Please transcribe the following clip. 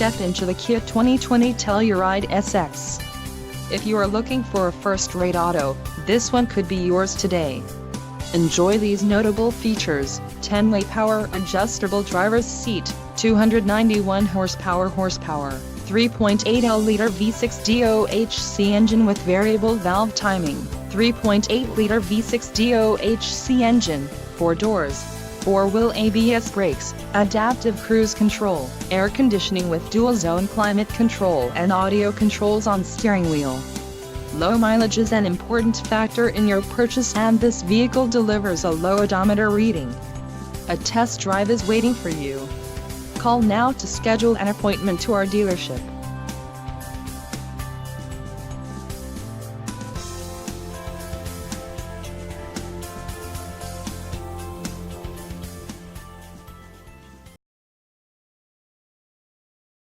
step into the Kia 2020 Telluride SX. If you are looking for a first-rate auto, this one could be yours today. Enjoy these notable features: 10-way power adjustable driver's seat, 291 horsepower, 3.8L V6 DOHC engine with variable valve timing, 3.8-liter V6 DOHC engine, 4 doors, 4-wheel ABS brakes, adaptive cruise control, air conditioning with dual-zone climate control and audio controls on steering wheel. Low mileage is an important factor in your purchase, and this vehicle delivers a low odometer reading. A test drive is waiting for you. Call now to schedule an appointment to our dealership.